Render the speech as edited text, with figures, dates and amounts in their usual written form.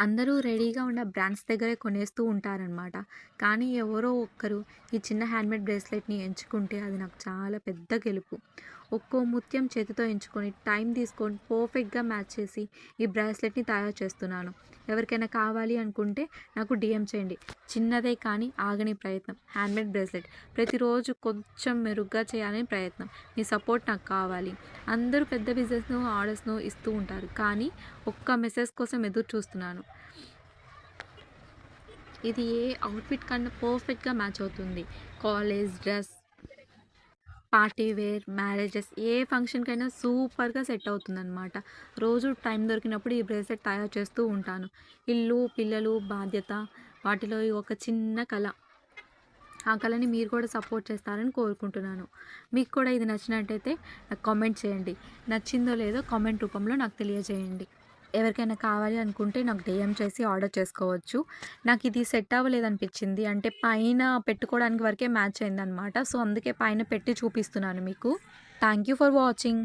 అందరూ రెడీగా ఉన్న బ్రాండ్స్ దగ్గరే కొనేస్తూ ఉంటారనమాట. కానీ ఎవరో ఒక్కరు ఈ చిన్న హ్యాండ్‌మేడ్ బ్రేస్లెట్‌ని ఎంచుకుంటే అది నాకు చాలా పెద్ద గెలుపు. ఒక్కో ముత్యం చేతితో ఎంచుకొని, టైం తీసుకొని పర్ఫెక్ట్‌గా మ్యాచ్ చేసి ఈ బ్రాస్లెట్‌ని తయారు చేస్తున్నాను. ఎవరికైనా కావాలి అనుకుంటే నాకు డీఎం చేయండి. చిన్నదే కానీ ఆగని ప్రయత్నం. హ్యాండ్‌మేడ్ బ్రేస్లెట్ ప్రతిరోజు కొంచెం మెరుగ్గా చేయాలని ప్రయత్నం. మీ సపోర్ట్ నాకు కావాలి. అందరూ పెద్ద బిజినెస్‌ను, ఆర్డర్స్‌ను ఇస్తూ ఉంటారు. కానీ ఒక్క మెసేజ్ కోసం ఎదురు చూస్తున్నాను. ఇది ఏ అవుట్‌ఫిట్ కన్నా పర్ఫెక్ట్‌గా మ్యాచ్ అవుతుంది. College dress, party wear, marriages ఏ ఫంక్షన్‌కైనా సూపర్‌గా సెట్ అవుతుందనమాట. రోజు టైం దొరికినప్పుడు ఈ బ్రేస్లెట్ తయారు చేస్తూ ఉంటాను. ఇల్లు, పిల్లలు, బాధ్యత వాటిలో ఈ ఒక చిన్న కల. ఆ కళని మీరు కూడా సపోర్ట్ చేస్తారని కోరుకుంటున్నాను. మీకు కూడా ఇది నచ్చినట్టయితే నాకు కామెంట్ చేయండి. నచ్చిందో లేదో కామెంట్ రూపంలో నాకు తెలియజేయండి. ఎవరికైనా కావాలి అనుకుంటే నాకు డీఎం చేసి ఆర్డర్ చేసుకోవచ్చు. నాకిది సెట్ అవ్వలేదనిపించింది. అంటే పైన పెట్టుకోవడానికి వరకే మ్యాచ్ అయిందనమాట. సో, అందుకే పైన పెట్టి చూపిస్తున్నాను మీకు. Thank you for watching.